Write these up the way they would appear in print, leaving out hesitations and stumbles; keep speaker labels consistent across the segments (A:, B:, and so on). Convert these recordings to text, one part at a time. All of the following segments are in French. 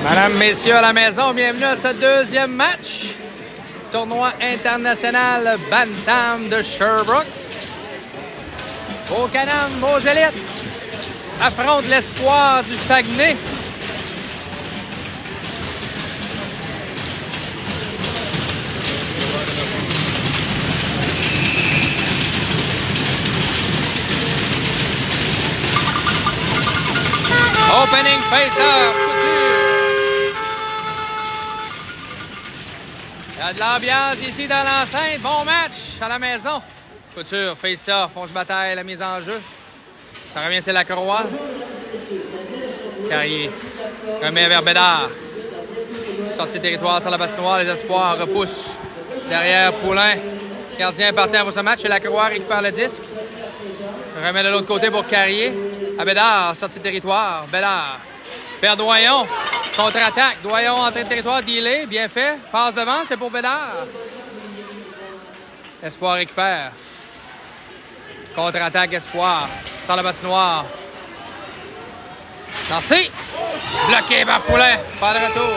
A: Mesdames, messieurs à la maison, bienvenue à ce deuxième match. Tournoi international Bantam de Sherbrooke. Au Canam, aux élites, affrontent l'espoir du Saguenay. Opening face-off. Il y a de l'ambiance ici dans l'enceinte. Bon match à la maison. Couture, face-off, on se bataille, la mise en jeu. Ça revient, c'est la Croix. Carrier remet vers Bédard. Sortie de territoire sur la patinoire, les espoirs repoussent. Derrière Poulain. Gardien partant pour ce match. Et la Croix récupère le disque. Remet de l'autre côté pour Carrier. À Bédard, sortie de territoire. Bédard. Perd Doyon. Contre-attaque. Doyon entrée de territoire. Delay. Bien fait. Passe devant. C'est pour Bédard. Espoir récupère. Contre-attaque Espoir. Sur la patinoire. Lancé. Bloqué par Poulain. Pas de retour.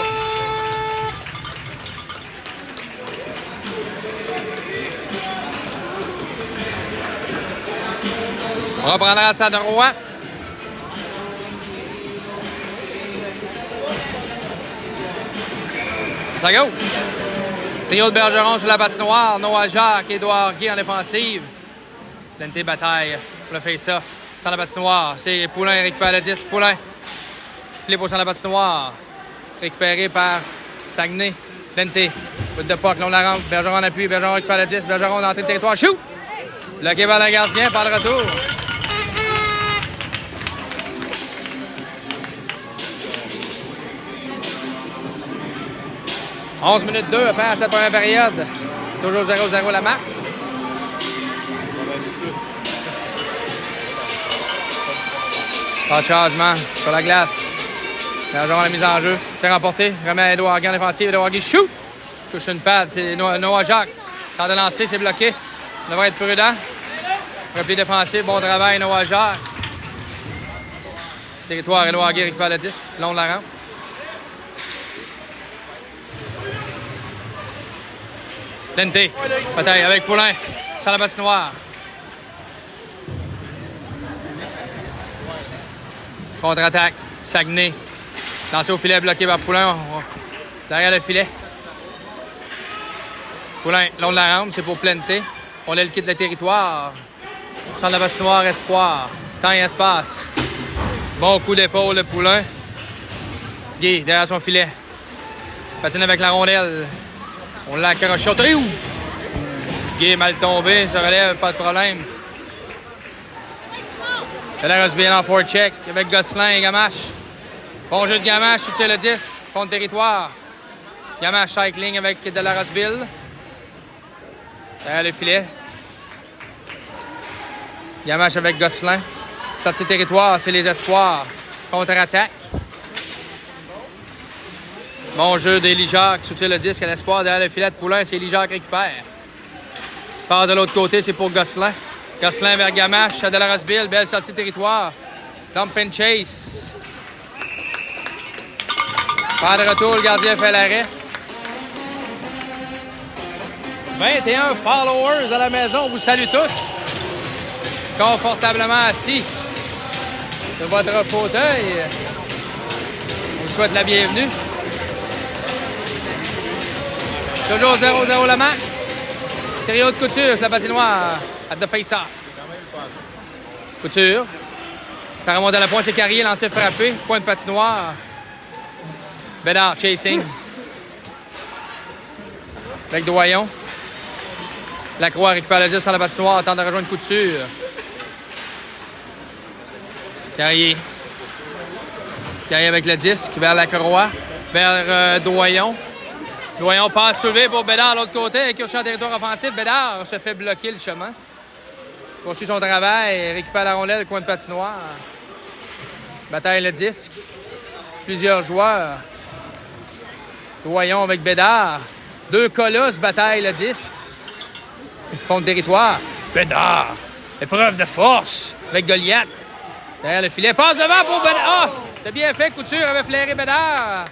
A: On reprendra à sa droite. Sa gauche. Trio de Bergeron sur la patinoire. Noah Jacques, Édouard Guy en défensive. Plente bataille pour le face-off. Sur la patinoire. C'est Poulain récupère le 10. Poulain. Flip au centre de la patinoire. Récupéré par Saguenay. Plente. Bout de puck. Long la rampe. Bergeron en appui. Bergeron récupère le 10. Bergeron dans l'entrée de territoire. Shoot! Bloqué par le gardien. Par le retour. « 11 minutes 2 à faire à cette première période. Toujours 0-0 la marque. Pas de changement sur la glace. Bergeron la mise en jeu. C'est remporté. Remet à Édouard Guy en défensive. Édouard Guy shoot! Touche une patte. C'est Noah Jacques. Tente de lancer. C'est bloqué. On devrait être prudent. Repli défensif. Bon travail, Noah Jacques. Territoire. Édouard Guy récupère le disque. Long de la rampe. Plente. Bataille avec Poulain. Sur la patinoire. Contre-attaque. Saguenay. Lancé au filet, bloqué par Poulain. Derrière le filet. Poulain, long de la rampe, c'est pour Plente. On a le quitte le territoire. Sur la patinoire, Espoir. Temps et espace. Bon coup d'épaule de Poulain. Guy, derrière son filet. Patine avec la rondelle. On l'a accroché au trio. Guy mal tombé, se relève, pas de problème. Delaros bien en forecheck avec Gosselin et Gamache. Bon jeu de Gamache, utile le disque, fond de territoire. Gamache cycling avec Delaros Bill. Derrière le filet. Gamache avec Gosselin. Sortie de territoire, c'est les espoirs. Contre-attaque. Bon jeu d'Élie Jacques, soutient le disque à l'espoir derrière le filet de Poulain, c'est Élie Jacques qui récupère. Part de l'autre côté, c'est pour Gosselin. Gosselin vers Gamache, à Delaros Bill, belle sortie de territoire. Dump and chase. Pas de retour, le gardien fait l'arrêt. 21 followers à la maison, on vous salue tous. Confortablement assis de votre fauteuil. On vous souhaite la bienvenue. Toujours 0-0 la marque. Trio de Couture sur la patinoire. At the face-off. Couture. Ça remonte à la pointe, c'est Carrier, lancé frappé. Point de patinoire. Bédard, chasing. Avec Doyon. Lacroix récupère le 10 sur la patinoire. Tente de rejoindre Couture. Carrier. Carrier avec le disque vers Lacroix. Vers Doyon. Doyon passe soulevé pour Bédard de l'autre côté. Avec un champ de territoire offensif. Bédard se fait bloquer le chemin. Poursuit son travail. Récupère la rondelle, le coin de patinoire. Bataille le disque. Plusieurs joueurs. Doyon avec Bédard. Deux colosses bataille le disque. Fond de territoire. Bédard. Épreuve de force avec Goliath. Derrière le filet. Passe devant pour Bédard. Ah! C'est bien fait. Couture avait flairé Bédard.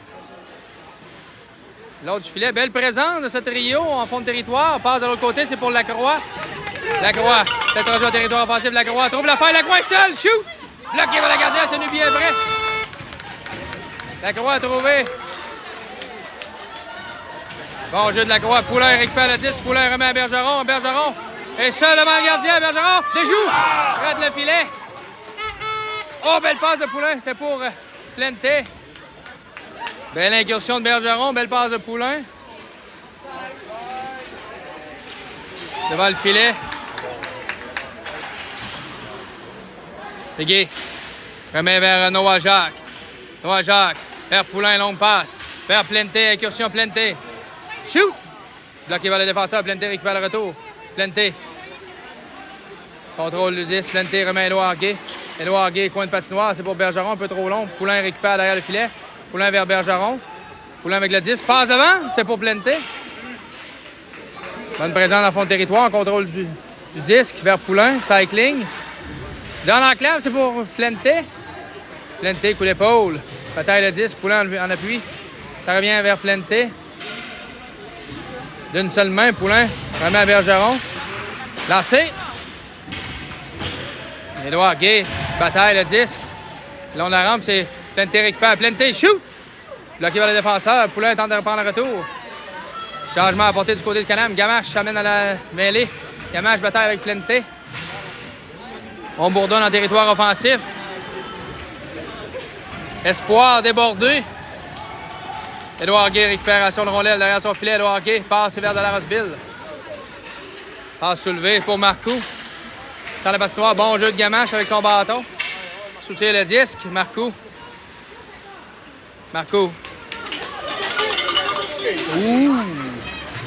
A: L'autre du filet. Belle présence de ce trio en fond de territoire. Passe de l'autre côté, c'est pour Lacroix. Lacroix, cette rejoint au territoire offensif. Lacroix trouve l'affaire. Lacroix est seul. Shoot! Bloqué par la gardienne, c'est bien vrai. Lacroix a trouvé. Bon jeu de Lacroix. Poulain récupère le 10. Poulain remet à Bergeron. Bergeron est seul devant le gardien. Bergeron déjoue. Rate le filet. Oh, belle passe de Poulain. C'était pour Plente. Belle incursion de Bergeron. Belle passe de Poulain. Devant le filet. Pégué. Remet vers Noah Jacques. Noah Jacques. Vers Poulain, longue passe. Vers Plente. Incursion Plente. Shoot! Bloqué par le défenseur. Plente récupère le retour. Plente. Contrôle du 10. Plente remet Édouard Gay. Édouard Gay, coin de patinoire. C'est pour Bergeron. Un peu trop long. Poulain récupère derrière le filet. Poulain vers Bergeron. Poulain avec le 10. Passe devant. C'était pour Plente. Bonne présence dans fond de territoire. Contrôle du disque vers Poulain. Cycling. Dans l'enclave, c'est pour Plente. Plente, coup d'épaule. Bataille le 10. Poulain en appui. Ça revient vers Plente. D'une seule main, Poulain remet à Bergeron. Lancé. Édouard Gay. Bataille le disque. Long de la rampe, c'est Plente récupère. Plente, shoot! Bloqué par le défenseur. Poulain tente de reprendre le retour. Changement apporté du côté de Canam. Gamache s'amène à la mêlée. Gamache bataille avec Plente. On bourdonne en territoire offensif. Espoir débordé. Édouard Gay, récupération de rondelle derrière son filet. Édouard Gay passe vers de la Roseville. Passe soulevée pour Marcoux. Sans la patinoire, bon jeu de Gamache avec son bâton. Soutient le disque. Marcoux. Marcoux. Ouh!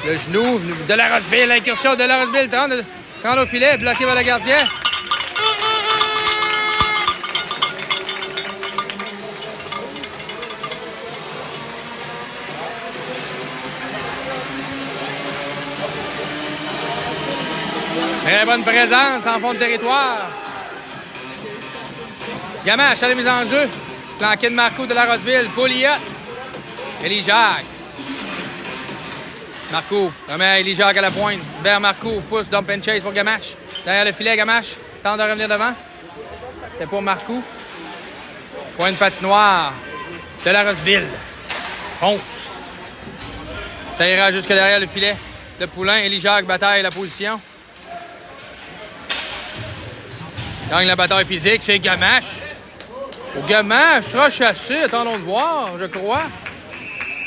A: Le genou de la Roseville. L'incursion de la Roseville. Se rend au filet. Bloqué par le gardien. Très bonne présence en fond de territoire. Gamache à la mise en jeu. Flanqué de Marcoux de la Roseville. Pouliot. Élie Jacques. Marcoux remet à Élie Jacques à la pointe. Vers Marcoux. Pousse dump and chase pour Gamache. Derrière le filet, Gamache tente de revenir devant. C'est pour Marcoux. Point de patinoire de la Roseville. Fonce. Ça ira jusque derrière le filet de Poulain. Élie Jacques bataille la position. Gagne la bataille physique, c'est Gamache. Gamache sera chassé, attendons de voir, je crois,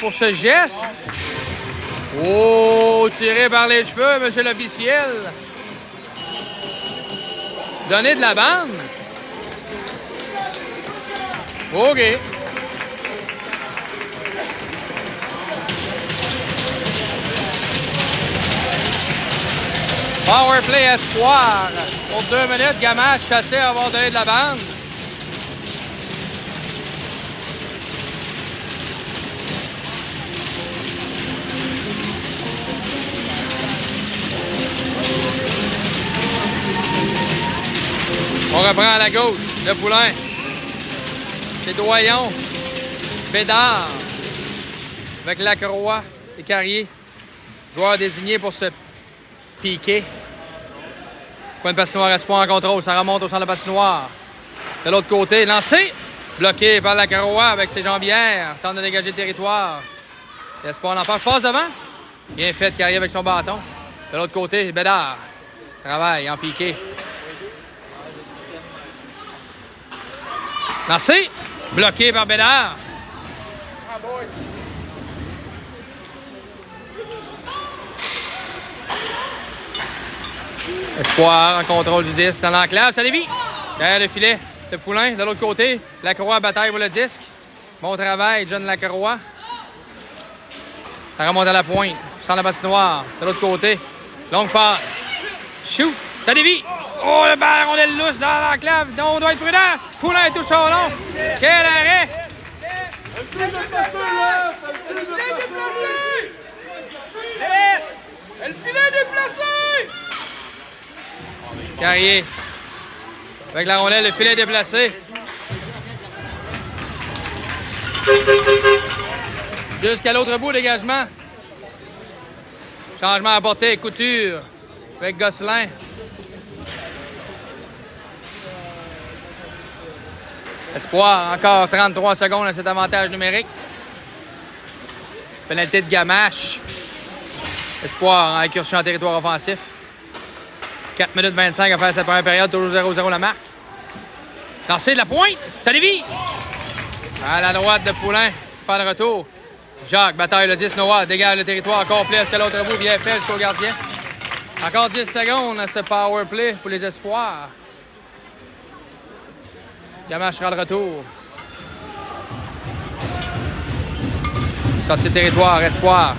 A: pour ce geste. Oh, tiré par les cheveux, monsieur l'officiel. Donner de la bande. OK. Power play espoir. Pour 2 minutes, Gamache chassé à avoir donné de la bande. On reprend à la gauche, le Poulain. C'est Doyon. Bédard. Avec Lacroix et Carrier. Joueur désigné pour se piquer. Point de patinoire, espoir en contrôle. Ça remonte au centre de patinoire. De l'autre côté, lancé. Bloqué par Lacroix avec ses jambières. Tente de dégager le territoire. Espoir en passe. Passe devant. Bien fait, Carrier avec son bâton. De l'autre côté, Bédard. Travaille en piqué. Lancé. Bloqué par Bédard. Espoir en contrôle du disque dans l'enclave. Ça dévie. Derrière le filet, le Poulain. De l'autre côté, Lacroix bataille pour le disque. Bon travail, John Lacroix. Ça remonte à la pointe. Sans la patinoire. De l'autre côté, longue passe. Shoot. Ça dévie. Oh, le ballon, on est lousse dans l'enclave. Donc, on doit être prudent. Poulain touche son long. Quel arrêt.
B: Le filet déplacé. Le filet déplacé.
A: Carrier. Avec la rondelle, le filet déplacé. Jusqu'à l'autre bout, dégagement Changement à portée, Couture avec Gosselin. Espoir, encore 33 secondes à cet avantage numérique. Pénalité de Gamache. Espoir en incursion en territoire offensif. 4 minutes 25 à faire cette première période, toujours 0-0 la marque. Lancé de la pointe, ça dévie. À la droite de Poulain, pas de retour. Jacques bataille le 10, Noah dégage le territoire complet jusqu'à l'autre bout, bien fait jusqu'au gardien. Encore 10 secondes à ce power play pour les espoirs. Gamache sera de retour. Sortie de territoire, espoir.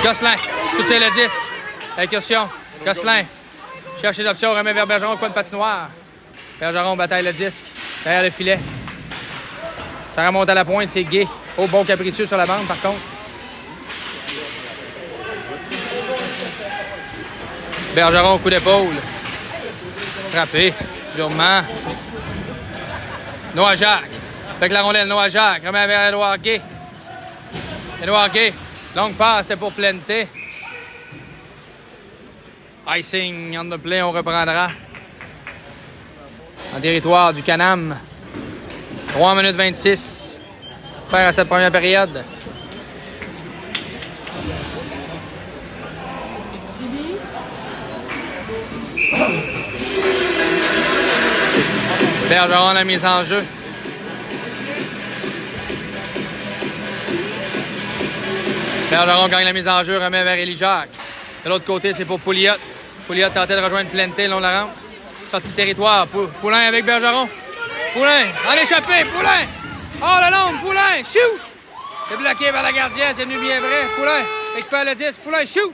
A: Gosselin, soutient le disque. Incursion. Gosselin cherche les options, remet vers Bergeron, coin de patinoire. Bergeron bataille le disque. Derrière le filet. Ça remonte à la pointe, c'est Gay. Oh, bon capricieux sur la bande, par contre. Bergeron, coup d'épaule. Frappé, durement. Noah Jacques. Avec la rondelle, Noah Jacques. Remet vers Édouard Gay. Édouard Gay. Longue passe, c'est pour Plente. Icing on the play, on reprendra. En territoire du Canam. 3 minutes 26. Faire à cette première période. Bergeron la mise en jeu. Bergeron gagne la mise en jeu, remet vers Élie Jacques. De l'autre côté, c'est pour Pouliot. Pouliot tentait de rejoindre Plente, long la rampe. Sortie de territoire, Poulain avec Bergeron. Poulain, en échappé, Poulain! Oh, le long, Poulain, shoot! C'est bloqué par la gardienne, c'est venu bien vrai. Poulain, récupère le 10, Poulain, shoot!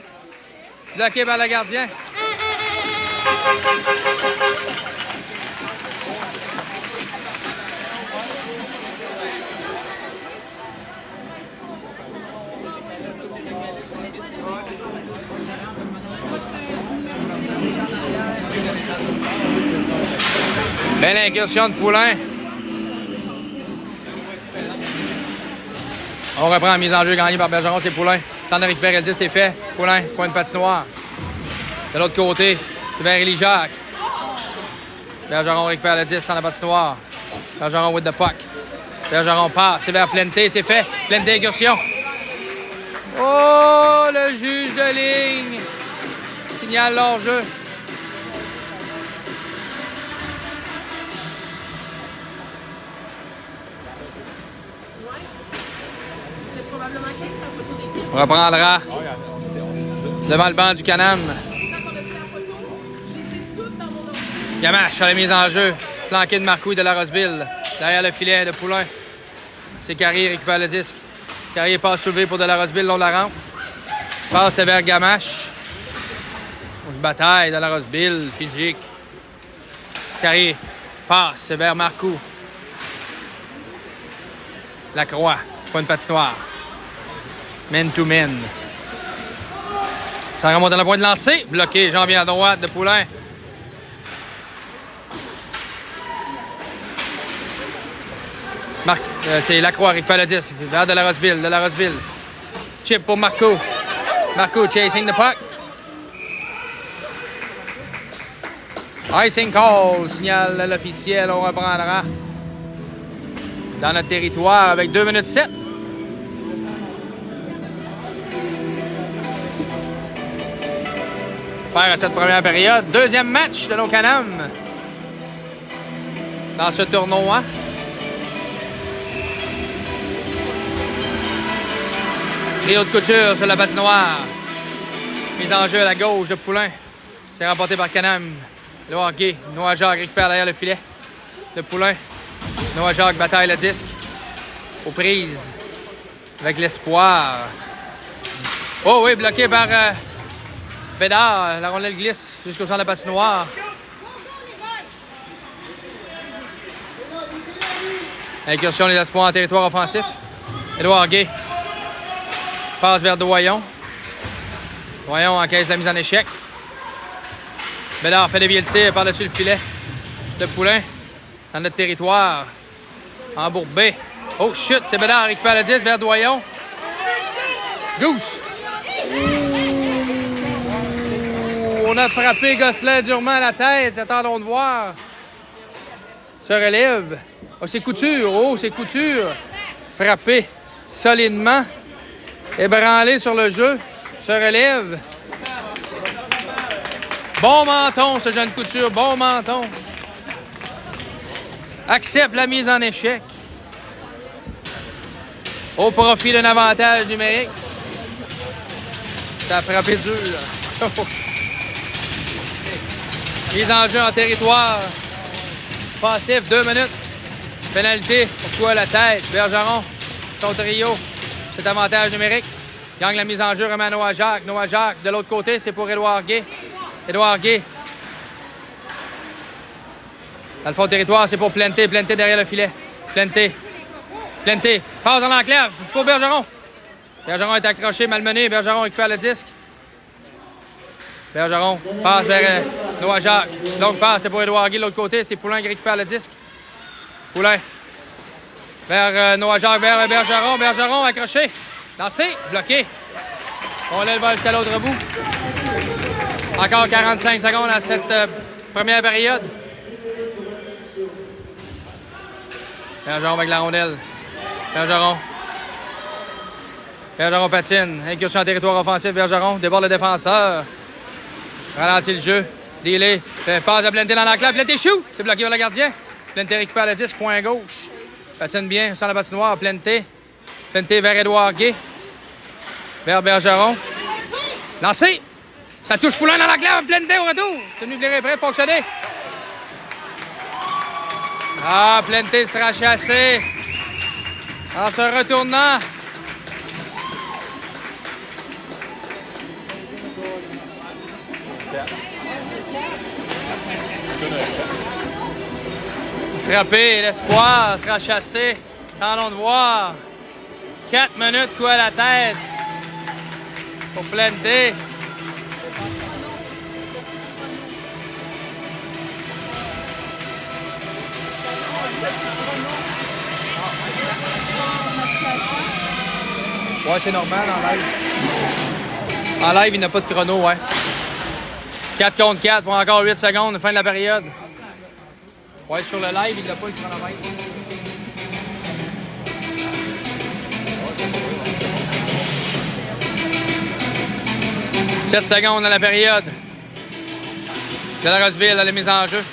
A: Bloqué par la gardienne. Belle incursion de Poulain. On reprend la mise en jeu gagnée par Bergeron, c'est Poulain. Temps de récupérer le 10, c'est fait. Poulain, coin de patinoire. De l'autre côté, c'est vers Élie Jacques. Bergeron récupère le 10 dans la patinoire. Bergeron with the puck. Bergeron passe, c'est vers Plente, c'est fait. Plente incursion. Oh, le juge de ligne signale l'hors-jeu. On reprendra devant le banc du Canam. Gamache à la mise en jeu. Flanqué de Marcoux et de la Roseville. Derrière le filet de Poulain. C'est Carrier récupère le disque. Carrier passe soulevé pour de la Roseville, long de la rampe. Passe vers Gamache. On se bataille de la Roseville, physique. Carrier passe vers Marcoux. Lacroix, point de patinoire. Man to man. Ça remonte à la pointe de lancer. Bloqué, jambier à droite de Poulain. C'est Lacroix, récupère le 10. Vers de la Roseville. Chip pour Marco. Marco chasing the puck. Icing call, signale l'officiel, on reprendra. Dans notre territoire avec 2 minutes 7. Faire à cette première période. Deuxième match de nos Canam. Dans ce tournoi. Trio de couture sur la patinoire. Mise en jeu à la gauche de Poulain. C'est remporté par Canam. Édouard Gay. Noah Jacques récupère derrière le filet de Poulain. Noah Jacques bataille le disque. Aux prises. Avec l'espoir. Oh oui, bloqué par Bédard. La rondelle glisse jusqu'au centre de la patinoire. Incursion des espoirs en territoire offensif. Édouard Gay. Passe vers Doyon. Doyon encaisse la mise en échec. Bédard fait dévier le tir par-dessus le filet de Poulain. Dans notre territoire. Embourbé. Oh, chut, c'est Bédard qui récupère le 10 vers Doyon. Goose. On a frappé Gosselin durement à la tête. Attendons de voir. Se relève. Oh, c'est Couture. Oh, c'est Couture. Frappé solidement. Ébranlé sur le jeu. Se relève. Bon menton, ce jeune Couture. Bon menton. Accepte la mise en échec. Au profit d'un avantage numérique. Ça a frappé dur. Mise en jeu en territoire. Passif, 2 minutes. Pénalité. Pourquoi la tête? Bergeron, son trio. Cet avantage numérique. Gagne la mise en jeu, remet à Noah Jacques. Noah Jacques, de l'autre côté, c'est pour Édouard Gay. Édouard Gay. Dans le fond territoire, c'est pour Planté. Planté derrière le filet. Planté. Planté. Passe dans l'enclave pour Bergeron. Bergeron est accroché, malmené. Bergeron récupère le disque. Bergeron passe vers Noah Jacques. Donc passe, c'est pour Édouard Guy de l'autre côté. C'est Poulain qui récupère le disque. Poulain. Vers Noah Jacques, vers Bergeron. Bergeron accroché. Lancé, bloqué. On lève jusqu'à l'autre bout. Encore 45 secondes à cette première période. Bergeron avec la rondelle. Bergeron. Bergeron patine. Incursion en territoire offensif. Bergeron déborde le défenseur. Ralentit le jeu. Delay. Passe à Planté dans l'enclave. Planté shoot. C'est bloqué par le gardien. Planté récupère le disque. Point gauche. Patine bien sur la patinoire. Planté. Planté vers Édouard Gay. Vers Bergeron. Lancé. Ça touche Poulain dans l'enclave. Planté au retour. Tenu de prêt pour fonctionner. Ah, Planté sera chassé. En se retournant. Frappé, l'espoir sera chassé. Tendons de voir. 4 minutes, coup à la tête. Pour Planté. Ouais, c'est normal en live. En live, il n'y a pas de chrono, ouais. 4 contre 4 pour encore 8 secondes, fin de la période. Ouais, sur le live, il n'a pas le chronomètre. 7 secondes dans la période. De la Roseville, la mise en jeu.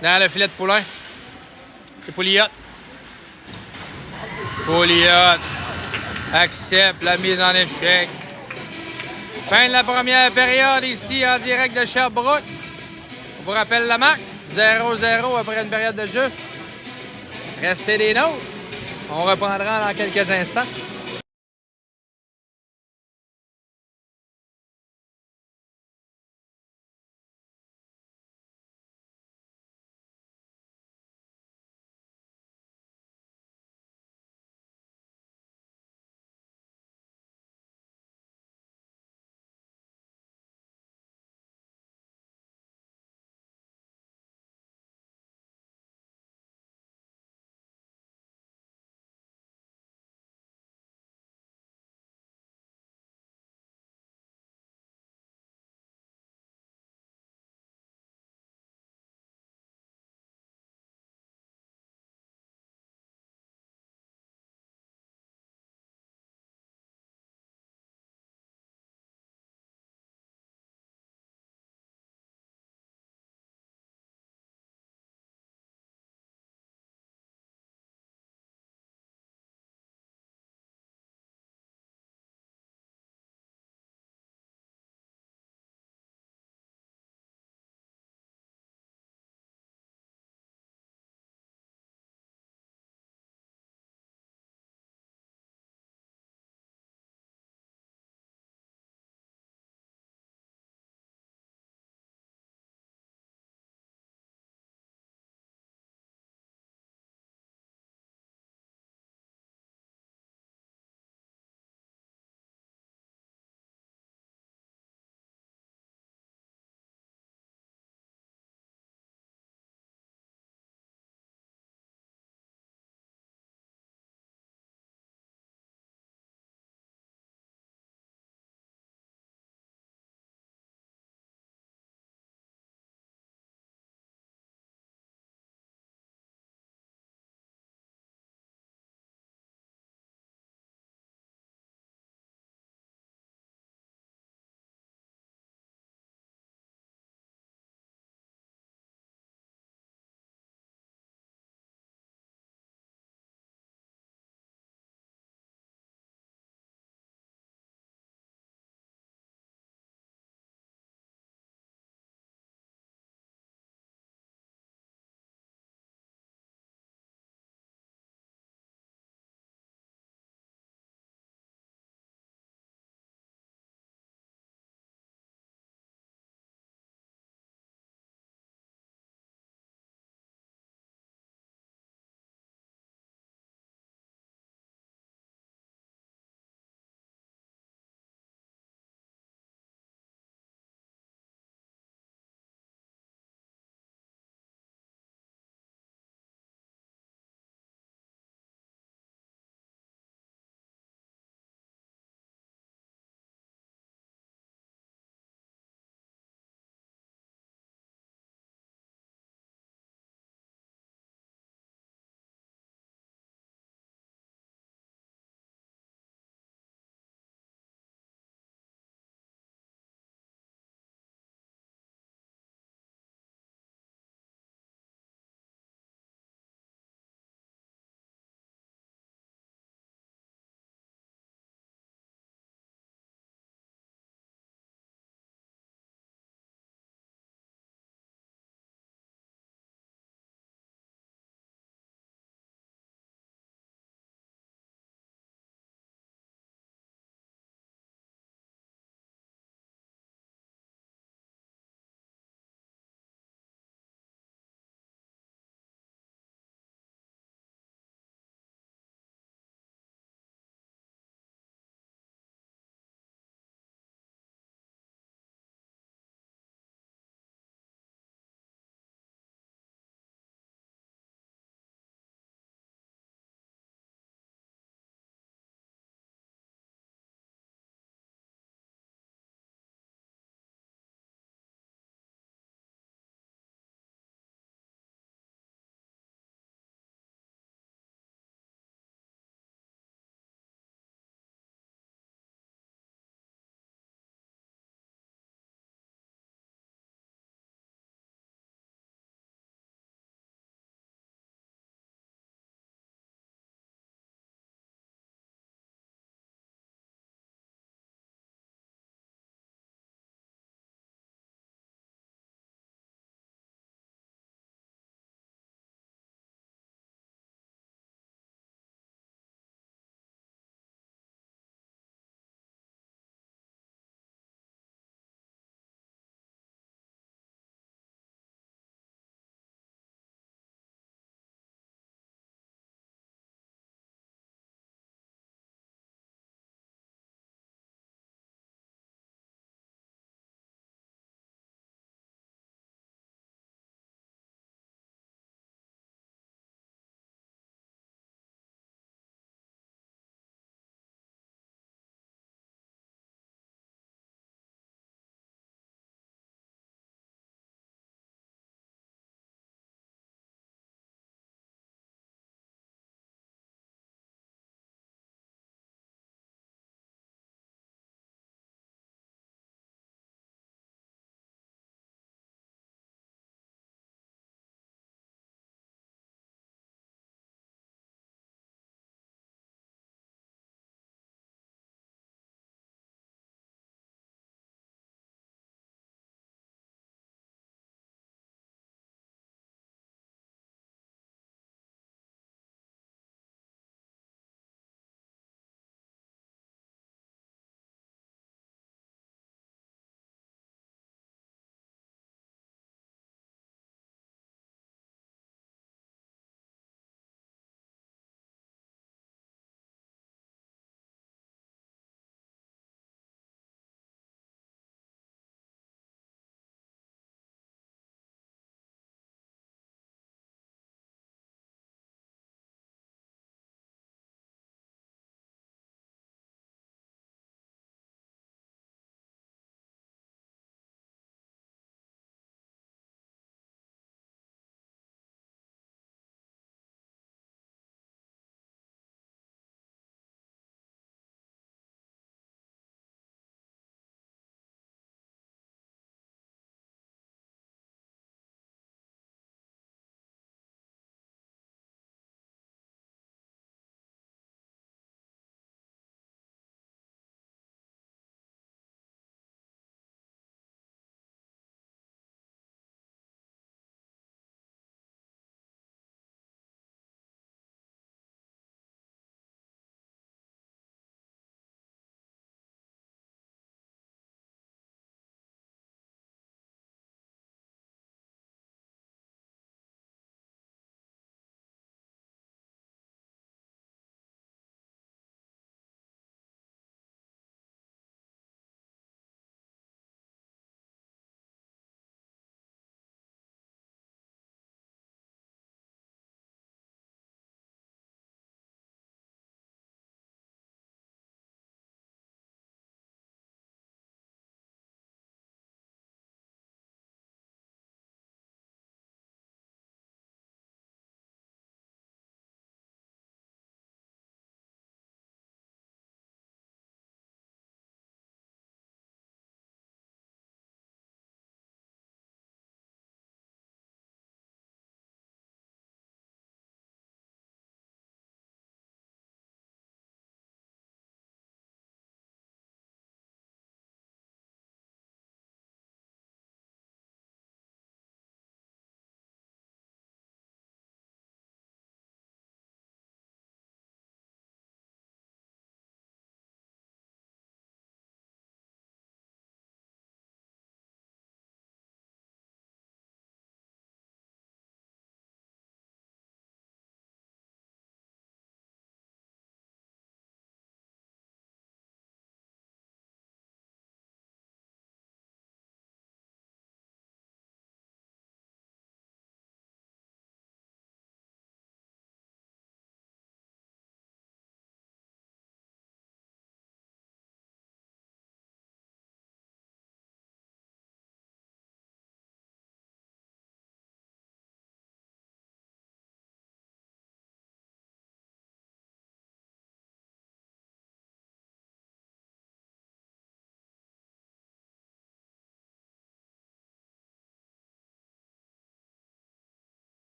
A: Derrière le filet de Poulain. C'est Pouliot. Pouliot accepte la mise en échec. Fin de la première période ici en direct de Sherbrooke. On vous rappelle la marque. 0-0 après une période de jeu. Restez des nôtres. On reprendra dans quelques instants.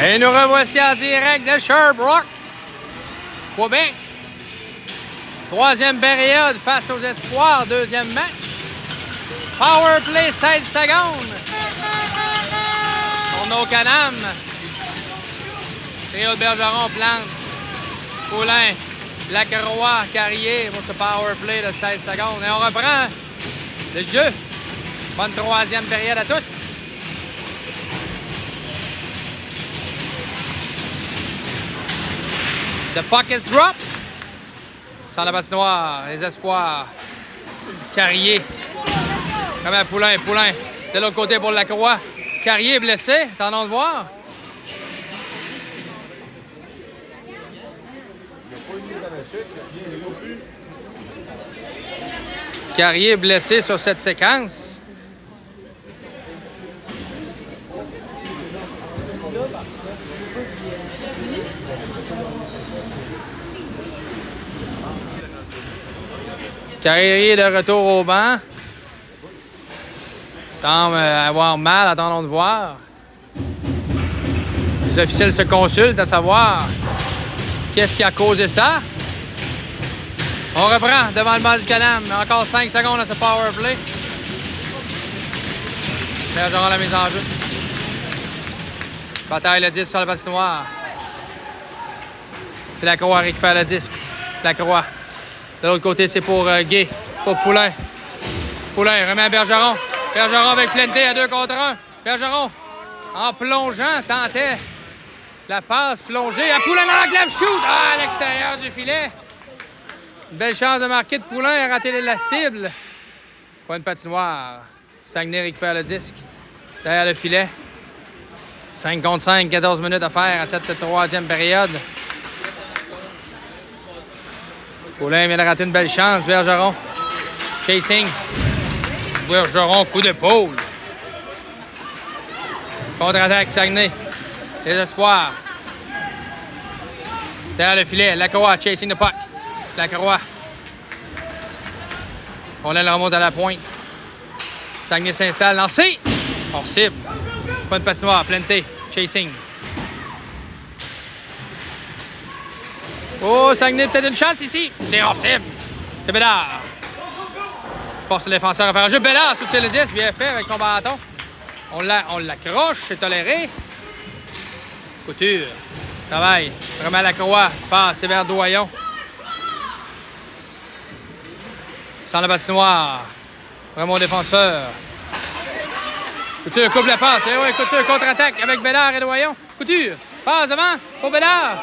A: Et nous revoici en direct de Sherbrooke, Québec. Troisième période face aux Espoirs, deuxième match. Power play, 16 secondes. On a au Canam. Trio de Bergeron, Plante, Poulin, Lacroix, Carrier pour ce power play de 16 secondes. Et on reprend le jeu. Bonne troisième période à tous. The puck is drop. Sans la patinoire, les Espoirs. Carrier. Comme un Poulin. De l'autre côté pour Lacroix. Carrier blessé. Attendons de voir. Carrier blessé sur cette séquence. Carrier de retour au banc. Semble avoir mal, attendons de voir. Les officiels se consultent à savoir qu'est-ce qui a causé ça. On reprend devant le banc du Canam. Encore 5 secondes à ce power play. Bergeron la mise en jeu. Bataille le 10 sur la patinoire. Puis Lacroix récupère le disque. Lacroix. De l'autre côté, c'est pour Gay. Pour Poulin. Poulin remet à Bergeron. Bergeron avec Plante à 2 contre 1. Bergeron, en plongeant, tentait la passe plongée. À Poulin dans la glove shoot. Ah, à l'extérieur du filet. Une belle chance de marquer de Poulin. Il a raté la cible. Point de patinoire. Saguenay récupère le disque. Derrière le filet. 5 contre 5, 14 minutes à faire à cette troisième période. Poulin vient de rater une belle chance. Bergeron. Chasing. Bergeron, coup d'épaule. Contre-attaque, Saguenay. Les Espoirs. Derrière le filet, Lacroix, chasing the puck. Lacroix. On a le remonte à la pointe. Saguenay s'installe. Lancé. Hors cible. Point de patinoire, Plante. Chasing. Oh, Saguenay, peut-être une chance ici. C'est hors cible. C'est Bédard. Force le défenseur à faire un jeu. Bédard soutient le 10. Bien fait avec son bâton. On l'accroche. C'est toléré. Couture. Travail. Remet à Lacroix. Passe. C'est vers Doyon. Sans la patinoire. Vraiment au défenseur. Couture coupe la passe. Et ouais, Couture contre-attaque avec Bédard et Doyon. Couture. Passe devant pour Bédard.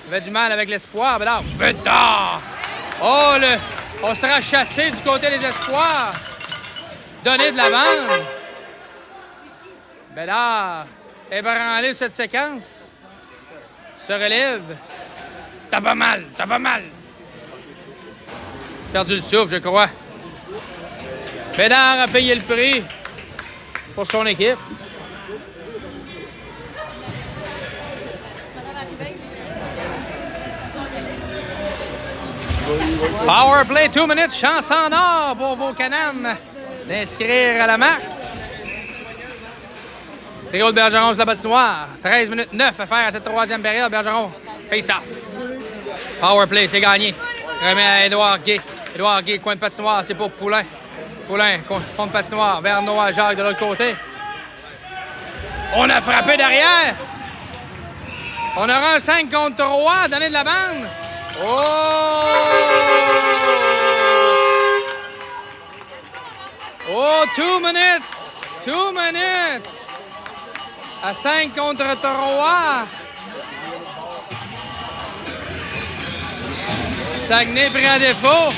A: Il avait du mal avec l'Espoir. Bédard. Bédard! Oh, on sera chassé du côté des Espoirs. Donné de la bande. Bédard. Ébranlé cette séquence. Se relève. T'as pas mal. Perdu le souffle, je crois. Bédard a payé le prix pour son équipe. Power play, 2 minutes, chance en or pour vos Canam d'inscrire à la marque. Trio de Bergeron sur la patinoire. 13 minutes 9 à faire à cette troisième période. Bergeron, face-off. Power play, c'est gagné. Remet à Édouard Gay. Édouard Gay, coin de patinoire, c'est pour Poulin. Poulin, fond de patinoire, vers Noah Jacques de l'autre côté. On a frappé derrière. On aura un 5 contre 3, donné de la bande. Oh! Oh, 2 minutes! 2 minutes! À 5 contre 3. Saguenay pris à défaut.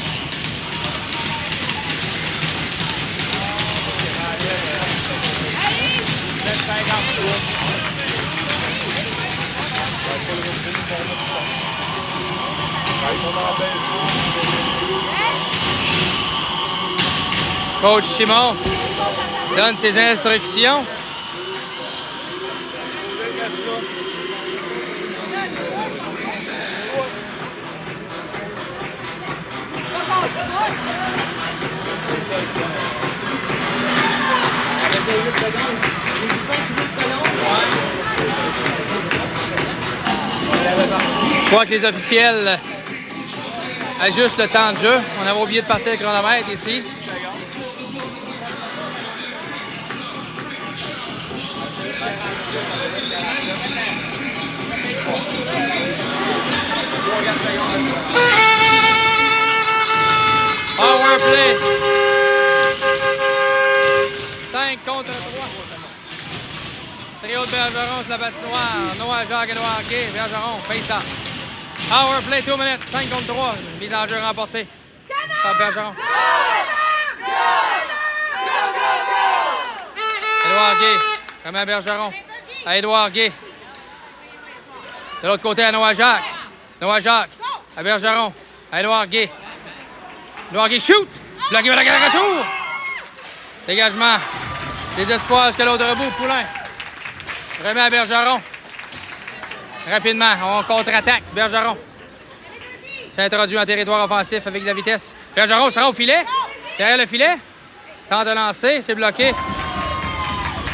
A: Coach Simon donne ses instructions.
C: Avec les 8 secondes, les 5 8 secondes.
A: crois que les officiels ajustent le temps de jeu. On avait oublié de passer le chronomètre ici. Power play. 5 contre 3. Trio de Bergeron sur la patinoire. Noah Jacques et Noah Gay. Bergeron, face off. Power play, 2 minutes. 5 contre 3. Mise en jeu remportée par Bergeron. Édouard Gay. Remet à Bergeron. À Édouard Gay. De l'autre côté, à Noah Jacques. Noah Jacques. À Bergeron. À Édouard Gay. Édouard Gay shoot. Bloqué par la garde retour. Dégagement. Les espoirs jusqu'à l'autre bout. Poulain. Remet à Bergeron. Rapidement, on contre-attaque. Bergeron s'introduit en territoire offensif avec de la vitesse. Bergeron sera au filet. Derrière le filet. Tente de lancer. C'est bloqué.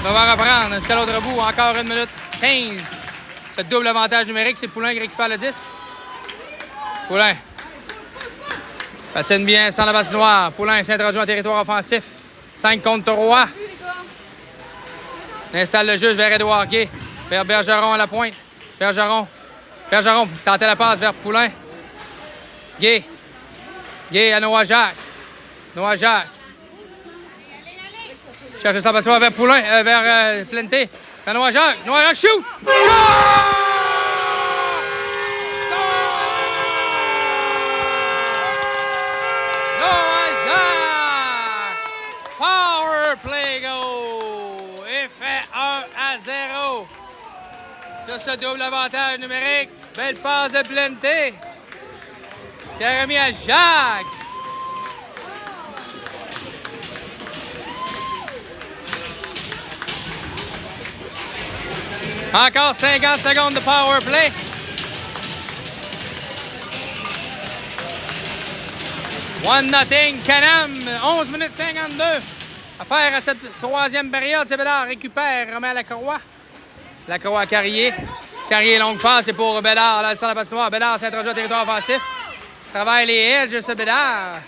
A: On va reprendre jusqu'à l'autre bout. Encore 1 minute 15. Ce double avantage numérique, c'est Poulain qui récupère le disque. Poulain. Patine bien sans la patinoire. Poulain s'introduit en territoire offensif. 5 contre 3. Il installe le jeu vers Édouard Gay. Vers Bergeron à la pointe. Bergeron. Bergeron tentait la passe vers Poulain. Gay. Gay à Noah Jacques. Noah Jacques. Cherche sa patinoire vers Poulain. Vers Plenté. Vers Noah Jacques. Noah Jacques shoot! Goal! Power play goal! Et fait 1-0. Sur ce double avantage numérique. Belle passe de Plenté. Qui a remis à Jacques. Encore 50 secondes de power play. One nothing Canam. 11 minutes 52. Affaire à cette troisième période. C'est Bédard récupère, remet à Lacroix. Lacroix à Carrier. Carrier, longue passe, c'est pour Bédard. Là, sur la patinoire. Bédard s'introduit au territoire offensif. Travaille les edges, ce Bédard.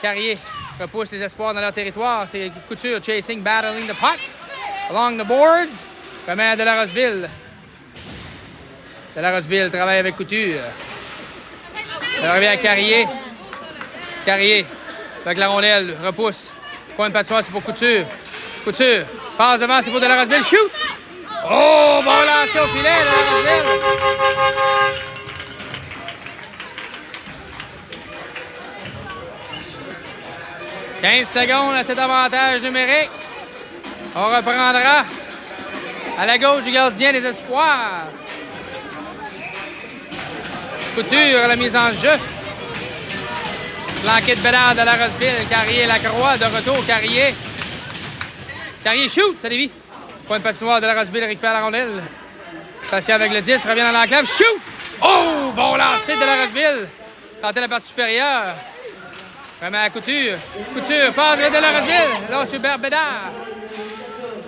A: Carrier repousse les espoirs dans leur territoire. C'est Couture chasing, battling the puck. Along the boards. Remet à Delarosville. Delarosville travaille avec Couture. Elle revient à Carrier. Carrier, avec la rondelle, repousse. Point de patinoire, c'est pour Couture. Couture, passe devant, c'est pour Delarosville. Shoot! Oh, bon lancer au filet, Delarosville. « 15 secondes à cet avantage numérique. On reprendra à la gauche du gardien des espoirs. Couture à la mise en jeu. Flanqué de Bédard de Delarosville. Carrier, Lacroix, de retour, Carrier. Carrier shoot, ça dévie. Point de patinoire de Delarosville récupère la rondelle. Patient avec le 10, revient dans l'enclave. Shoot! Oh! Bon lancer de Delarosville. Tentait la partie supérieure. Remet à Couture. Couture, passe de Delarosville. Là, Hubert Bédard.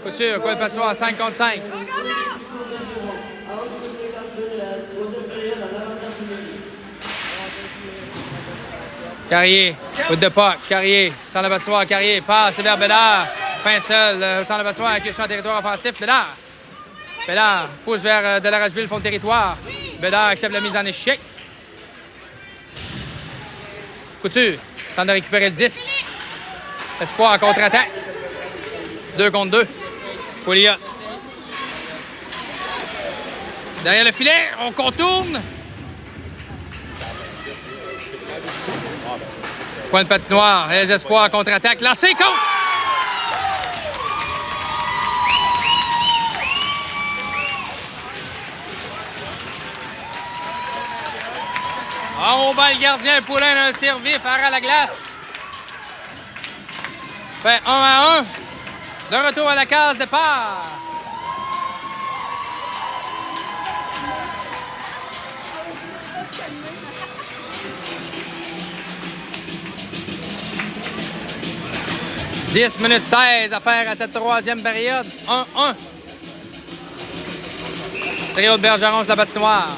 A: Couture, point de patinoire, 5 contre 5. Carrier, with the puck. Carrier, sans la patinoire. Carrier, passe vers Bédard. Fin seul, sans la patinoire, avec sur un territoire offensif. Bédard. Bédard pousse vers Delarosville, fond de territoire. Bédard accepte la mise en échec. Couture, tente de récupérer le disque. Espoir en contre-attaque. 2 contre 2. Pouliot. Derrière le filet, on contourne. Point de patinoire, les espoirs en contre-attaque. Lancé contre! On bat le gardien Poulain d'un tir vif à la glace. Fait 1-1. De retour à la case départ. « 10 minutes 16 à faire à cette troisième période. 1-1. Trio de Bergeron sur la patinoire.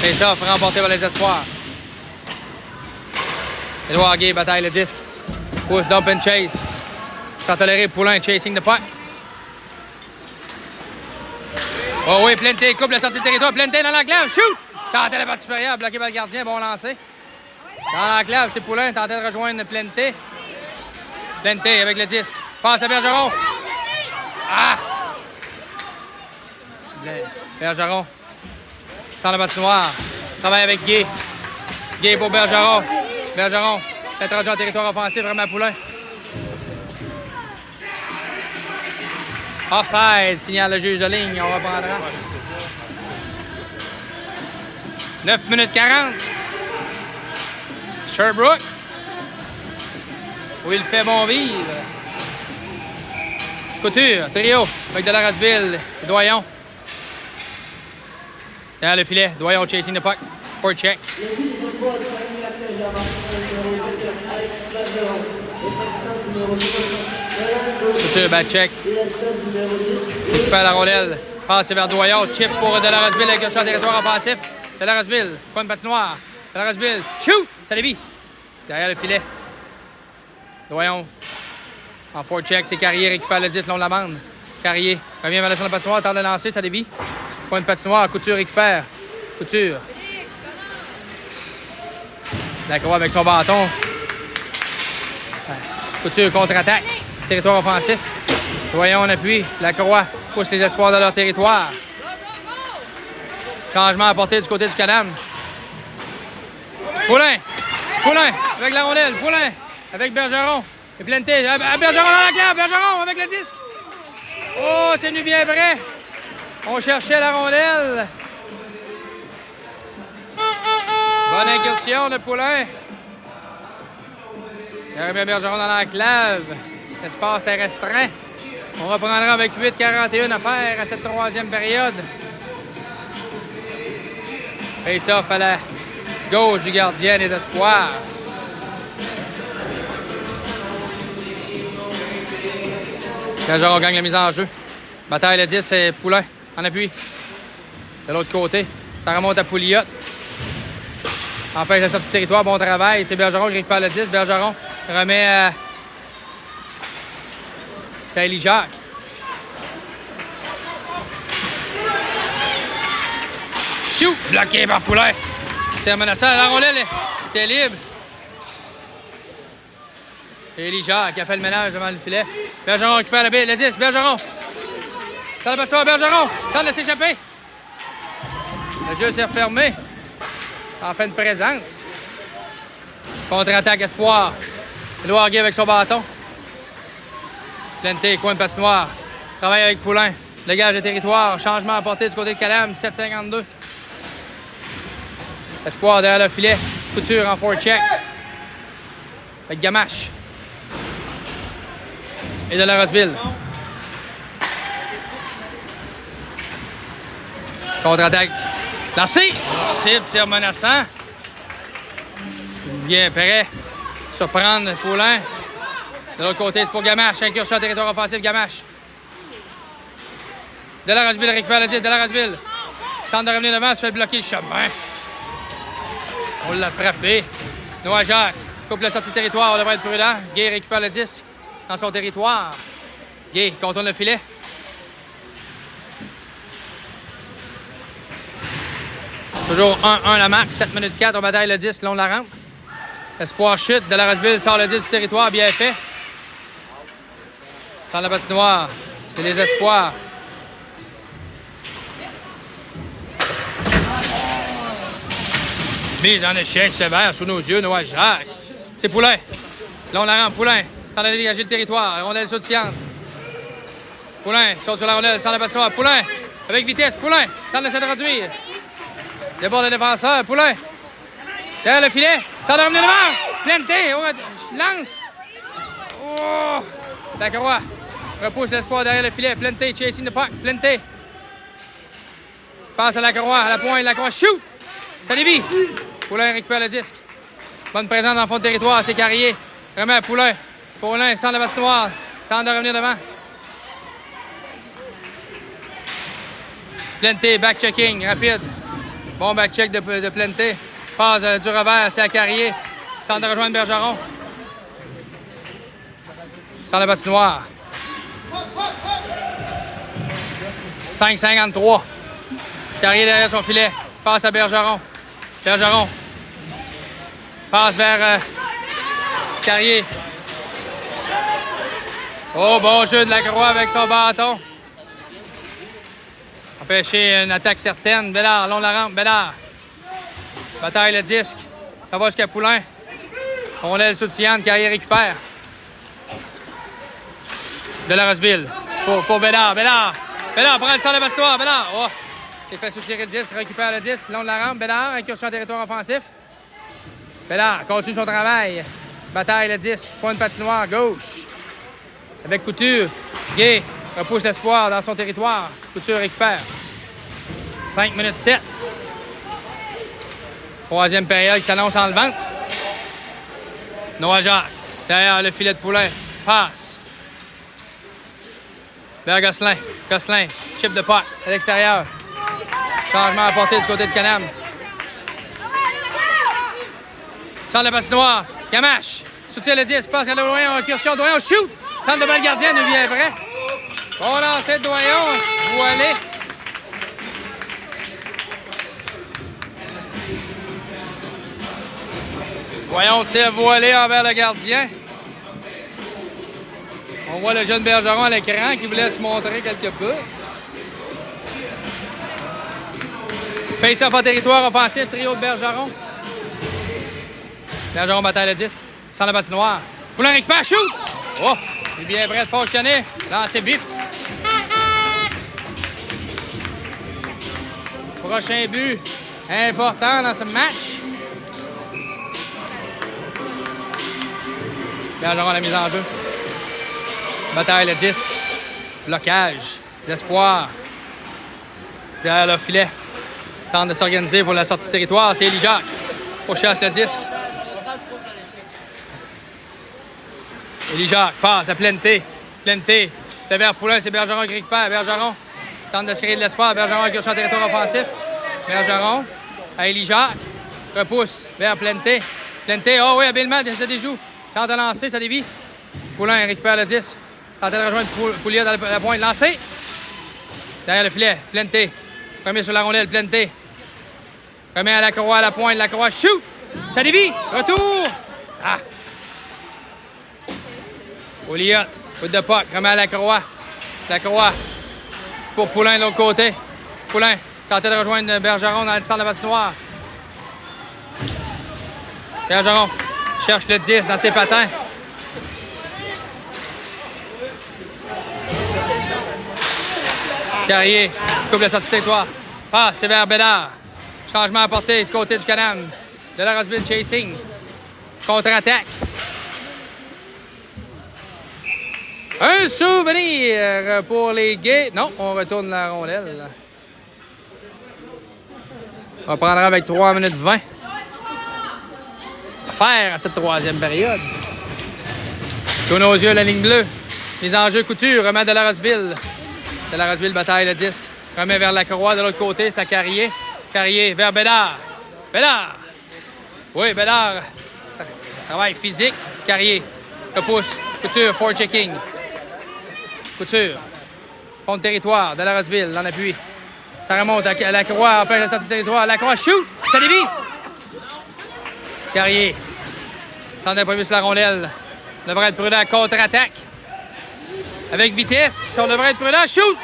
A: Face-off remporté par les espoirs. Édouard Gay bataille le disque. Pousse, dump and chase. Sans tolérer Poulain, chasing the puck. Oh oui, Plenté coupe la sortie de territoire. Plenté dans l'enclave. Shoot! Tentait la partie supérieure, bloqué par le gardien. Bon lancer. Dans l'enclave, c'est Poulain. Tentait de rejoindre Plenté. Plenté avec le disque. Passe à Bergeron. Ah! Bergeron. Sans la patinoire. Travaille avec Gay. Gay pour Bergeron. Bergeron. L'introduction en territoire offensif, vraiment Poulain. Offside, signale le juge de ligne. On reprendra. 9 minutes 40. Sherbrooke. Où il fait bon vivre. Couture, trio, avec Delarosville, Doyon. Derrière le filet, Doyon chasing the puck. For check. Couture, back check. Récupère la rondelle. Passe vers Doyon. Chip pour Delarosville avec un champ territoire offensif. Delarosville, point de patinoire. Delarosville, shoot! Ça dévie. Derrière le filet. Doyon. En forecheck, c'est Carrier récupère le 10 le long de la bande. Carrier revient vers le centre de patinoire, tente de lancer, ça dévie. Point de patinoire, Couture récupère. Couture. Lacroix avec son bâton. Couture contre-attaque. Territoire offensif. Voyons en appui. Lacroix pousse les espoirs de leur territoire. Changement apporté du côté du Canam. Poulain. Poulain avec la rondelle. Poulain avec Bergeron. Et Plenté. Bergeron dans la clave. Bergeron avec le disque. Oh, c'est venu bien près. On cherchait la rondelle. Bonne incursion de Poulain. Il remet Bergeron dans l'enclave. L'espace est restreint. On reprendra avec 8:41 à faire à cette troisième période. Face-off à la gauche du gardien des espoirs. Bergeron gagne la mise en jeu. Bataille le 10, c'est Poulain en appui. De l'autre côté, ça remonte à Pouliot. Empêche la sortie de territoire, bon travail. C'est Bergeron qui récupère le 10. Bergeron remet à... C'est Élie Jacques. Shoot! Bloqué par Poulain. C'est menaçant. La rondelle était libre. Élie Jacques qui a fait le ménage devant le filet. Bergeron récupère le 10. Bergeron. Ça le passe à Bergeron. Tente de s'échapper. Le jeu s'est refermé. En fin de présence. Contre-attaque espoir. Édouard Gay avec son bâton. Plenté, coin de patinoire. Travaille avec Poulain. Dégage de territoire. Changement apporté du côté de Calam. 7,52. Espoir derrière le filet. Couture en forecheck. Avec Gamache. Et Delarosville. Contre-attaque. Lancé. Cible, tir menaçant. Bien prêt. Surprendre Poulain. De l'autre côté, c'est pour Gamache. Incursion en territoire offensif, Gamache. Delarosville récupère le 10. Delarosville tente de revenir devant, se fait bloquer le chemin. On l'a frappé. Noah Jacques coupe la sortie de territoire. On devrait être prudent. Gay récupère le 10 dans son territoire. Gay contourne le filet. Toujours 1-1 la marque. 7 minutes 4. On bataille le 10 le long de la rampe. Espoir chute. Delarosville sort le 10 du territoire. Bien fait. Sans la patinoire. C'est les espoirs. Mise en échec sévère sous nos yeux. Noah Jacques. C'est Poulain. Long de la rampe. Poulain. Tente de dégager le territoire. Rondelle sautillante. Poulain saute sur la rondelle sans la patinoire. Poulain avec vitesse. Poulain tente de s'introduire. Débord de défenseur. Poulain. Derrière le filet. Tente de revenir devant. Plenté. Lance. Oh. Lacroix. Repousse l'espoir derrière le filet. Plenté. Chasing the puck. Plenté. Passe à Lacroix. À la pointe. Lacroix. Shoot. Ça dévie. Poulain récupère le disque. Bonne présence dans le fond de territoire. C'est Carrier. Remet à Poulain. Poulain sans la patinoire. Tente de revenir devant. Plenté. Back-checking. Rapide. Bon back check de Plente. Passe du revers, c'est à Carrier. Tente de rejoindre Bergeron. Sans la patinoire. 5,53. Carrier derrière son filet. Passe à Bergeron. Bergeron. Passe vers Carrier. Oh, bon jeu de Lacroix avec son bâton. Empêcher une attaque certaine. Bédard, long de la rampe. Bédard. Bataille le disque. Ça va jusqu'à Poulain. Rondelle soutient. Carrier récupère. De la Roseville. Pour Bédard. Bédard. Bédard prend le sort de la patinoire. Bédard. Oh. C'est fait soutirer le 10. Récupère le 10. Long de la rampe. Bédard. Incursion en territoire offensif. Bédard continue son travail. Bataille le disque. Point de patinoire. Gauche. Avec Couture. Gay repousse l'espoir dans son territoire. Couture récupère. 5 minutes 7. Troisième période qui s'annonce enlevante. Noah Jacques. Derrière le filet de Poulain. Passe. Vers Gosselin. Gosselin. Chip de pot à l'extérieur. Changement apporté du côté de Canam. Centre de patinoire. Gamache. Soutient le 10. Passe à Doyon. Incursion. Doyon shoot. Tente de balle gardien. Nous vient vrai. Bon lancer de Doyon. Voilé. Voyons, tir voilé envers le gardien. On voit le jeune Bergeron à l'écran qui voulait se montrer quelque peu. Face-off en territoire offensif, trio de Bergeron. Bergeron bataille le disque, sans la patinoire. Poulain récupère, shoot! Oh! Il est bien prêt de fonctionner. Lancé vif. Prochain but important dans ce match. Bergeron la mise en jeu. Bataille le disque. Blocage. D'espoir. Derrière le filet. Tente de s'organiser pour la sortie de territoire. C'est Élie Jacques. Pour chasse le disque. Élie Jacques passe à Plente. Plente. C'est vers Poulain. C'est Bergeron qui récupère. Bergeron tente de se créer de l'espoir. Bergeron qui est sur le territoire offensif. Bergeron à Élie Jacques. Repousse vers Plente. Plente. Oh oui, habilement. Ça déjoue. Tente de lancer. Ça dévie. Poulain récupère le 10. Tente de rejoindre Pouliot dans la pointe. Lancé. Derrière le filet. Plente. Premier sur la rondelle. Plente. Remet à Lacroix à la pointe. Lacroix shoot. Ça dévie. Retour. Ah. Pouliot. Coup de puck. Remet à Lacroix. Lacroix. Pour Poulain de l'autre côté. Poulain. Tente de rejoindre Bergeron dans le centre de la patinoire. Bergeron. Cherche le 10 dans ses patins. Carrier, coupe la sortie de territoire. Passe, c'est vers Bédard. Changement apporté du côté du Canam. De la Roseville chasing. Contre-attaque. Un souvenir pour les Gays. Non, on retourne la rondelle. On reprendra avec 3 minutes 20. À faire à cette troisième période. Sous nos yeux, la ligne bleue. Mise en jeu Couture, remet de la Roseville. De la Roseville bataille le disque. Remet vers Lacroix de l'autre côté, c'est à Carrier. Carrier vers Bédard. Bédard. Oui, Bédard. Travail physique. Carrier. Repousse. Couture, forechecking. Couture. Fond de territoire de la Roseville dans l'appui. Ça remonte à Lacroix, empêche la sortie de territoire. Lacroix, shoot! Ça dévie! Carrier. Tente d'imprévu sur la rondelle. Devrait être prudent. Contre-attaque. Avec vitesse, on devrait être prudent. Shoot!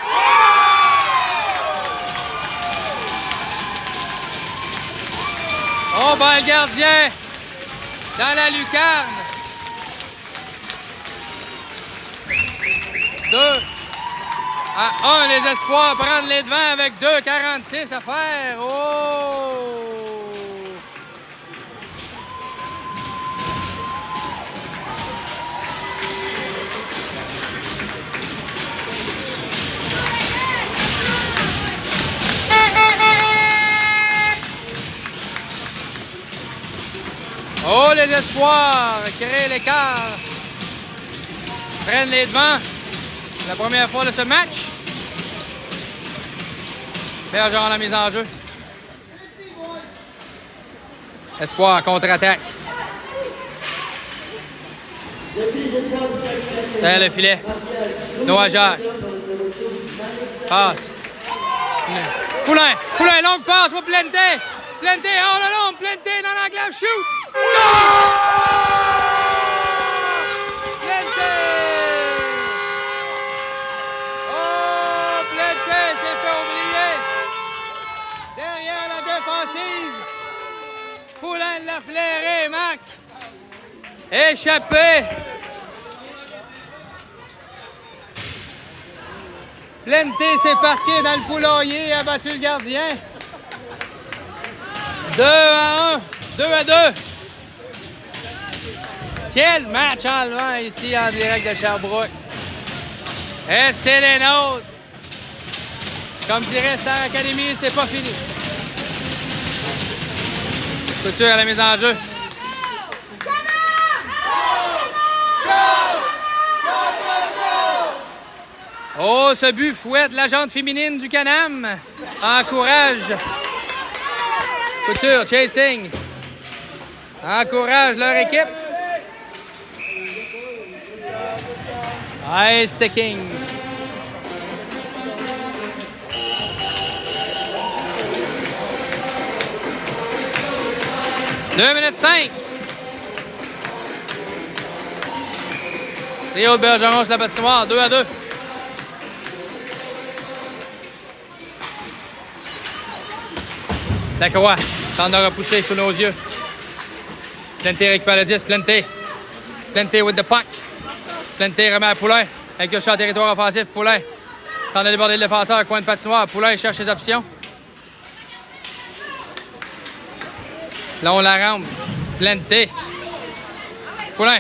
A: Oh, ben le gardien dans la lucarne. 2 à 1, les espoirs prennent les devants avec 2,46 à faire. Oh! Oh, les espoirs créent l'écart. Prennent les devants. La première fois de ce match. Bergeron la mise en jeu. Espoir, contre-attaque. Derrière le filet. Noah Jacques. Passe. Poulain, longue passe pour Plente. Plente, oh là là, Plente dans la glace, shoot! Score! Plente! Oh, Plente s'est fait oublier. Derrière la défensive. Poulain l'a flairé, Mac. Échappé. Plente s'est parqué dans le poulailler et a battu le gardien. 2-1, 2-2. Quel match enlevant ici en direct de Sherbrooke. Restez les nôtres. Comme dirait Star Academy, c'est pas fini. Couture à la mise en jeu. Oh, ce but fouette la jante féminine du Can-Am. Encourage. Couture, chasing. Encourage leur équipe. High sticking. Deux minutes 5. Théo Bergeron sur la patinoire, 2-2. Lacroix tente de repousser sous nos yeux. Plente récupère le 10. Plente with the puck. Plente remet à Poulain. Incursion en territoire offensif. Poulain tente de déborder le défenseur. Coin de patinoire. Poulain cherche ses options. Là, on la rampe. Plente. Poulain.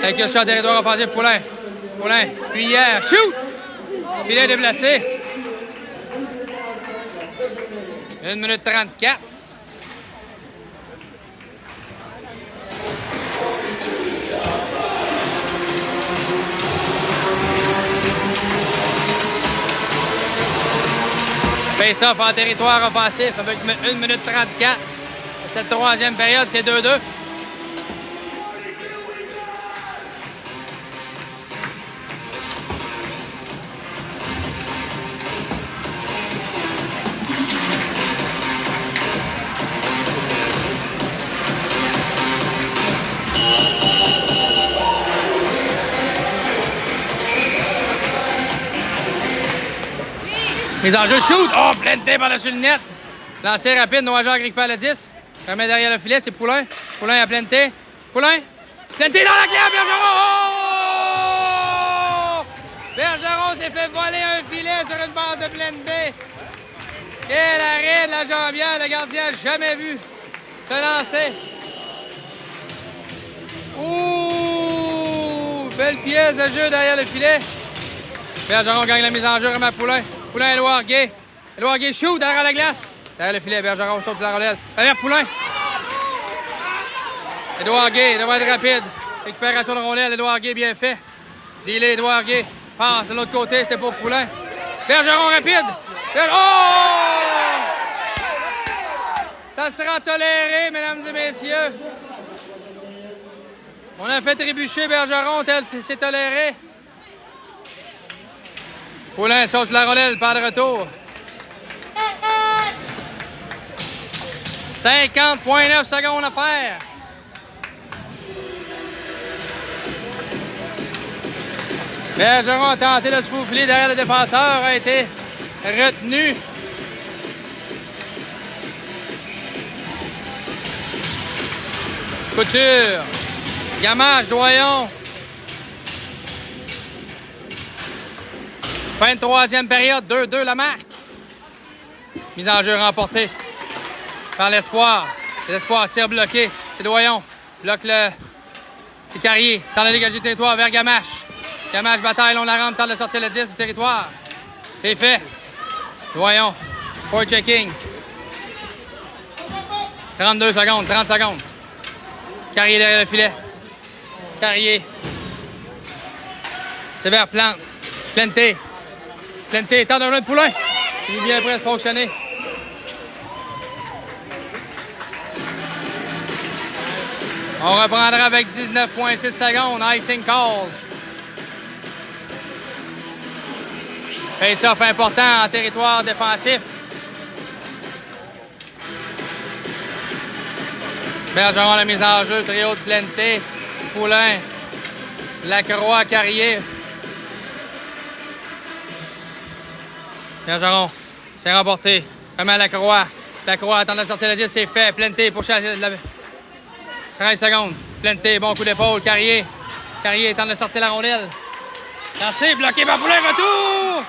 A: Incursion en territoire offensif. Poulain. Puis hier. Shoot! Filet déplacé. 1 minute 34. Face-off en territoire offensif avec 1 minute 34. Cette troisième période, c'est 2-2. Mise en jeu, shoot! Oh, Plente par-dessus le net. Lancer rapide, Noah Jacques récupère le 10. Remet derrière le filet, c'est Poulain. Poulain à Plente. Poulain! Plente dans la clé à Bergeron! Oh! Bergeron s'est fait voler un filet sur une base de Plente. Quel arrêt de la jambière, le gardien n'a jamais vu se lancer. Ouh! Belle pièce de jeu derrière le filet. Bergeron gagne la mise en jeu, remet à Poulain. Poulain, Édouard Gay. Édouard Gay, shoot derrière la glace. Derrière le filet, Bergeron saute la rondelle. Derrière Poulain. Édouard Gay, devrait être rapide. Récupération de rondelle, Édouard Gay, bien fait. Dealé, Édouard Gay. Passe de l'autre côté, c'était pour Poulain. Bergeron rapide. Oh! Ça sera toléré, mesdames et messieurs. On a fait trébucher Bergeron, c'est toléré. Poulain saute sur la rondelle, pas de retour. 50,9 secondes à faire. Bergeron a tenté de se faufiler derrière le défenseur, a été retenu. Couture. Gamache, Doyon. Fin de troisième période, 2-2 la marque. Mise en jeu remportée par l'Espoir. L'Espoir tire bloqué. C'est Doyon. Bloque le... C'est Carrier. Tente de dégager le territoire vers Gamache. Gamache bataille, on la rampe, tente de sortir le 10 du territoire. C'est fait. Doyon. Pour checking. 32 secondes, 30 secondes. Carrier derrière le filet. Carrier. C'est vers Plante. Plente. Plente, tente d'un Poulain. Il est bien prêt de fonctionner. On reprendra avec 19,6 secondes. Icing call. Face-off important en territoire défensif. Bergeron, la mise en jeu. Trio de Plante. Poulain. Lacroix, Carrier. Bergeron. C'est remporté. Remet Lacroix. Lacroix attend de sortir le 10. C'est fait. Plante pour chercher la... 13 secondes. Plante. Bon coup d'épaule. Carrier. Carrier tente de sortir la rondelle. Lancé. Bloqué par Poulain. Retour.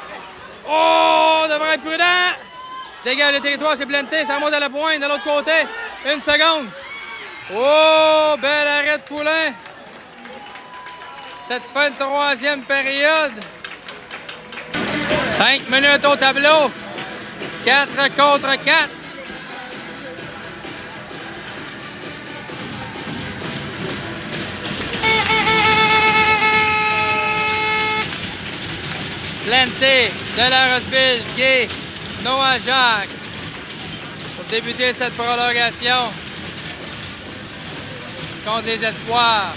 A: Oh! On devrait être prudent. Dégage le territoire. C'est Plante. Ça remonte à la pointe. De l'autre côté. 1 seconde. Oh! Bel arrêt de Poulain. Cette fin de troisième période. 5 minutes au tableau. 4 contre 4. Plante, Delarosville, Gay, Noah Jacques. Pour débuter cette prolongation contre les Espoirs.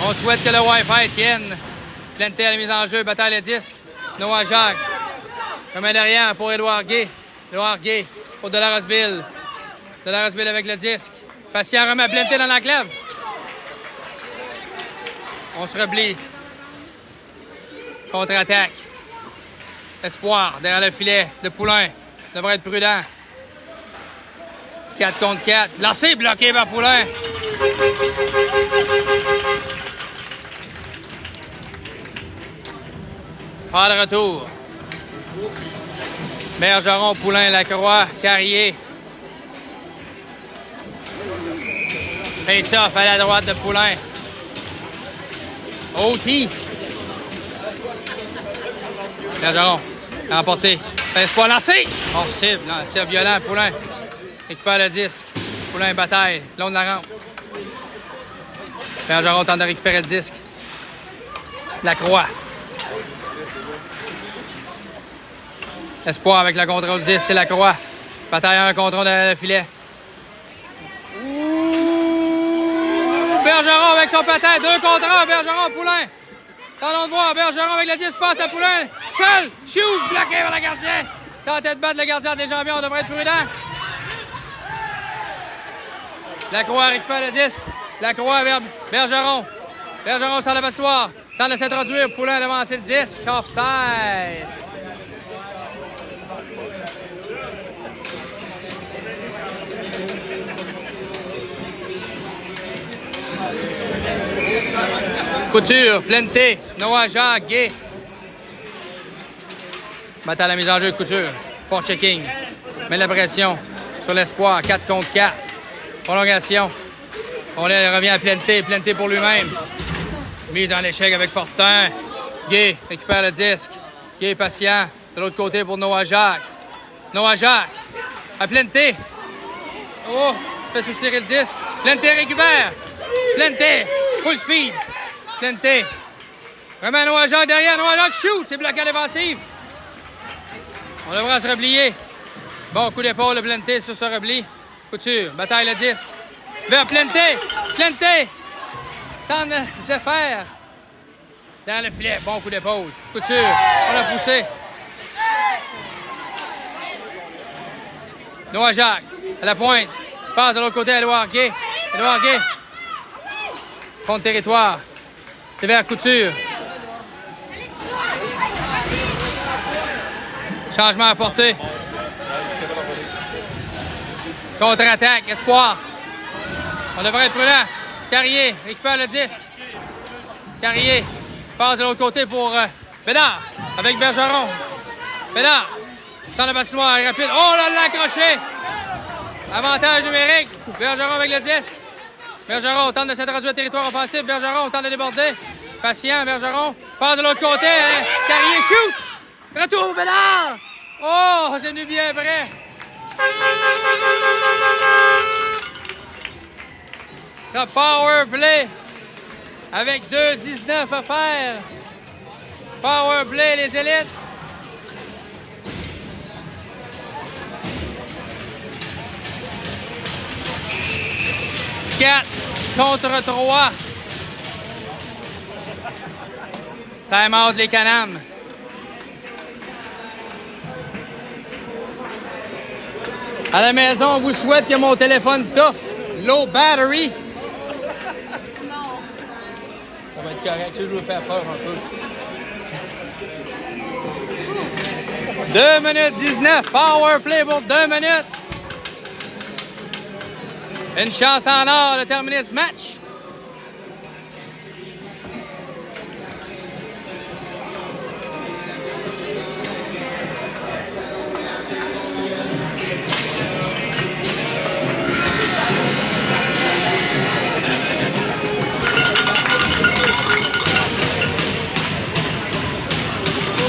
A: On souhaite que le Wi-Fi tienne. Plante à la mise en jeu, bataille le disque. Noah Jacques. Comme derrière pour Édouard Gay. Édouard Gay pour Delarosville. Delarosville avec le disque. Patient remet Plante dans l'enclave. On se replie. Contre-attaque. Espoir derrière le filet. Le Poulain devrait être prudent. 4 contre 4. Lancé, bloqué par Poulain. Pas de retour. Bergeron, Poulain, Lacroix, Carrier. Face-off à la droite de Poulain. OT. Bergeron, remporté. Espoir lancé. Hors cible, tir violent, Poulain. Récupère le disque. Poulain, bataille, long de la rampe. Bergeron tente de récupérer le disque. Lacroix. Espoir avec le contrôle du disque, c'est Lacroix. Bataille un contrôle de le filet. Bergeron avec son patin, 2 contre 1, Bergeron, Poulain. Tentons de voir, Bergeron avec le 10, passe à Poulain. Seul, shoot, bloqué par le gardien. Tentait de battre le gardien des champions, on devrait être prudent. Lacroix récupère le disque. Lacroix vers Bergeron. Bergeron sur la passoire. Tente de s'introduire, Poulain d'avancer le disque. Offside. Couture, Plante, Noah Jacques, Gay. Battre à la mise en jeu de Couture. Fort checking. Met la pression sur l'Espoir. 4 contre 4. Prolongation. On revient à Plante. Plante pour lui-même. Mise en échec avec Fortin. Gay récupère le disque. Gay patient. De l'autre côté pour Noah Jacques. Noah Jacques. À Plante. Oh, fait soutirer le disque. Plante récupère. Plante. Full speed. Plante. Remet Noah Jacques derrière. Noah Jacques shoot. C'est bloqué à défensive. On devra se replier. Bon coup d'épaule de Plante sur ce repli. Couture. Bataille le disque. Vers Plante. Plante. Tente de faire. Dans le filet. Bon coup d'épaule. Couture. On l'a poussé. Noah Jacques. À la pointe. Passe de l'autre côté à Édouard Gay. Édouard Gay. Contre territoire. C'est vers Couture. Changement apporté. Contre-attaque. Espoir. On devrait être prudent. Carrier récupère le disque. Carrier passe de l'autre côté pour Bédard avec Bergeron. Bédard sans la patinoire rapide. Oh là là, accroché. Avantage numérique. Bergeron avec le disque. Bergeron tente de s'introduire au territoire offensif. Bergeron tente de déborder. Patient, Bergeron. Passe de l'autre côté. Carrier shoot. Retour, Bédard. Oh, c'est venu bien près. Ça, power play. Avec 2,19 à faire. Power play, les élites. 4 contre 3. Time out les Canam. À la maison, on vous souhaite que mon téléphone touffe. Low battery.
C: Non.
A: Ça va être correct, je vais vous faire peur un peu. 2 minutes 19, power play pour 2 minutes. Une chance en or de terminer ce match.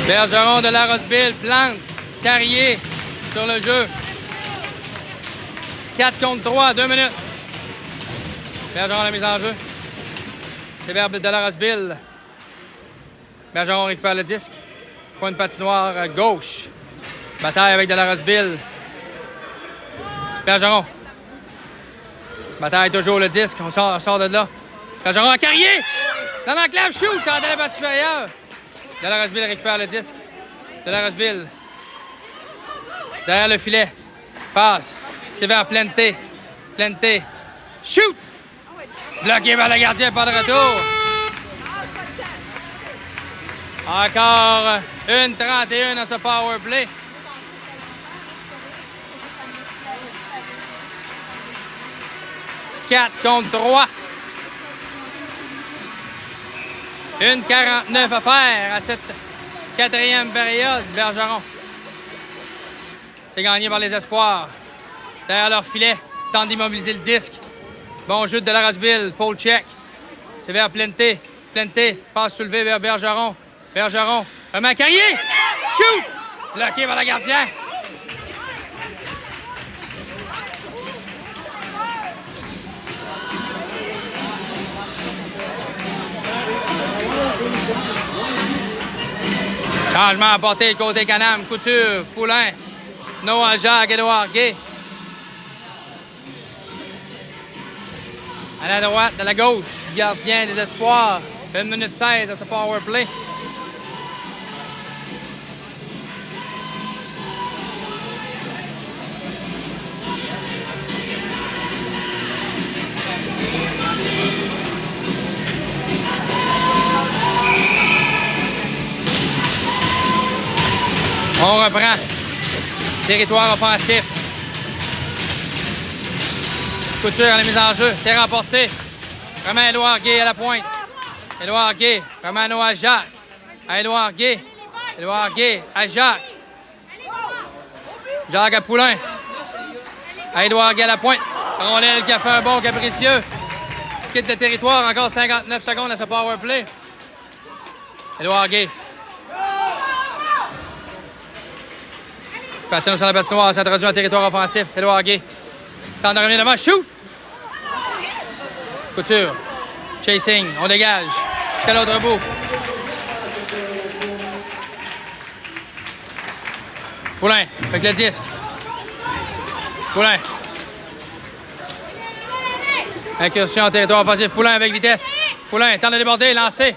A: Bergeron de la Rosseville, Plante, Carrier sur le jeu. 4 contre 3, 2 minutes. Bergeron la mise en jeu. C'est vers de la Rosseville. Bergeron récupère le disque. Point de patinoire à gauche. Bataille avec de la Rosseville. Bergeron. Bataille toujours le disque. On sort de là. Bergeron à Carrier. Dans l'enclave, shoot. Quand elle est battue supérieure. De la Rosseville récupère le disque. De la Rosseville. Derrière le filet. Passe. C'est vers Plante. Plante. Shoot! Bloqué par le gardien, pas de retour. Encore 1:31 dans ce power play. « 4 contre 3. 1:49 à faire à cette 4e période. Bergeron. C'est gagné par les espoirs. Derrière leur filet, tente d'immobiliser le disque. Bon jeu de la Rosseville, Paul check. C'est vers Plante. Plante, passe soulevé vers Bergeron. Bergeron, remet à Carrier. Shoot! Bloqué par le gardien. Changement apporté côté Canam, Couture, Poulain, Noah Jacques, Édouard Gay. À la droite, à la gauche, du gardien des espoirs. 1 minute 16 à ce power play. On reprend. Territoire offensif. Couture à la mise en jeu. C'est remporté. Remet Édouard Gay à la pointe. Édouard Gay. Remet à Jacques. À Édouard Gay. Édouard Gay à Jacques. Jacques à Poulain. À Édouard Gay à la pointe. Rondelle qui a fait un bon capricieux. Quitte de territoire. Encore 59 secondes à ce power play. Édouard Gay. Patino sur la patinoire, ça introduit un territoire offensif. Édouard Gay. Tente de revenir devant. Shoot! Couture. Chasing. On dégage. C'est l'autre bout. Poulain. Avec le disque. Poulain. Incursion en territoire offensif. Poulain avec vitesse. Poulain tente de déborder. Lancé.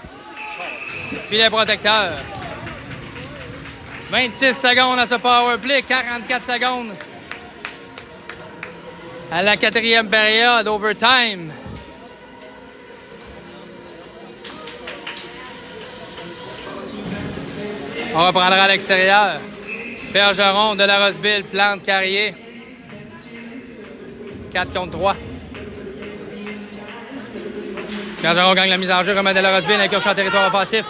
A: Filet protecteur. 26 secondes à ce power play, 44 secondes à la 4e période, overtime. On reprendra à l'extérieur. Bergeron de la Rosseville, Plante, Carrier. 4 contre 3. Bergeron gagne la mise en jeu, remet de la Rosseville, incursion en territoire offensif.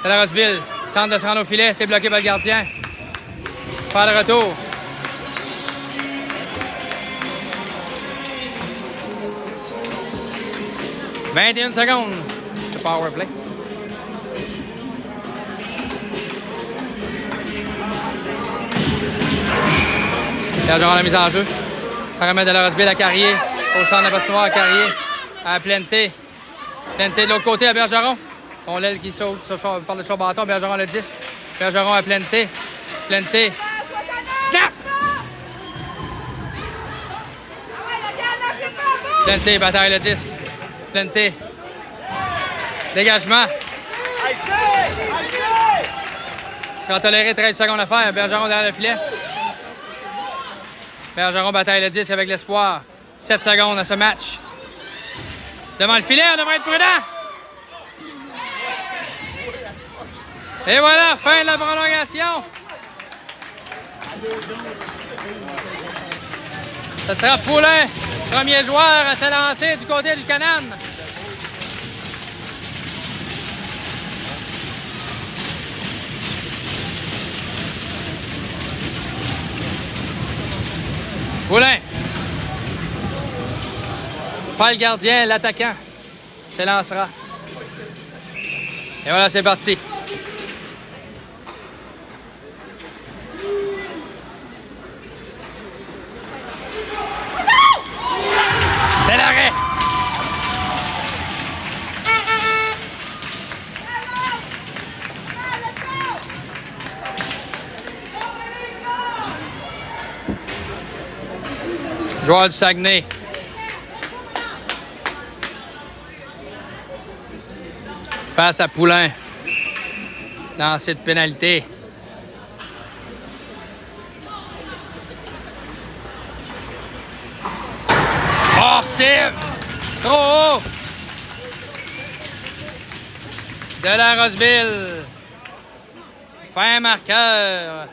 A: De la Rosseville tente de se rendre au filet, c'est bloqué par le gardien. Pas de retour. « 21 secondes. Le power play. Bergeron à la mise en jeu. Ça remet de la Rosseville à Carrier. Au centre de la patinoire, Carrier à Plante. Plante de l'autre côté à Bergeron. On l'aile qui saute par le bâton. Bergeron le disque. Bergeron à Plante. Plante. Snap! Plein bataille le disque. Plein dégagement. Sera toléré 13 secondes à faire. Bergeron derrière le filet. Bergeron bataille le disque avec l'espoir. 7 secondes à ce match. Devant le filet, on devrait être prudent. Et voilà, fin de la prolongation. Ce sera Poulin, premier joueur à se lancer du côté du Canam. Poulin. Pas le gardien, l'attaquant se lancera. Et voilà, c'est parti. C'est l'arrêt. Joueur du Saguenay. Face à Poulin. Dans cette pénalité. Oh, c'est trop haut. De la Roseville. Fin marqueur.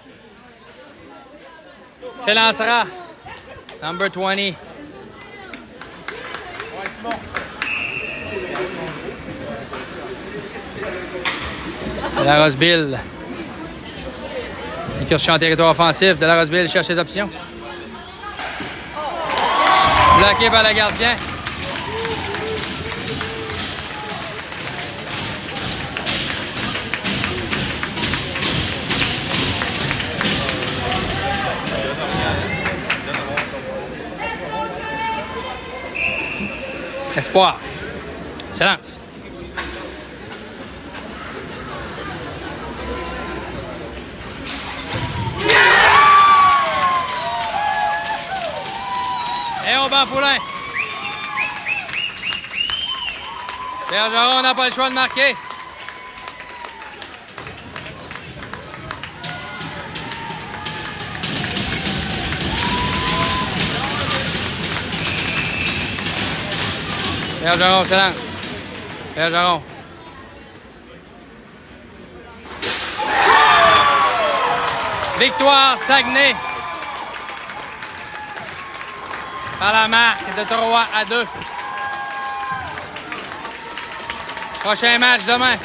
A: S'élancera. Number 20. De la Roseville. Incursion en territoire offensif. De la Roseville cherche ses options. Bloqué par le gardien. Espoir. Se lance. Et on bat Poulin. Bergeron n'a pas le choix de marquer. Bergeron se lance. Bergeron. Victoire Saguenay. Par la marque de 3-2. Prochain match demain.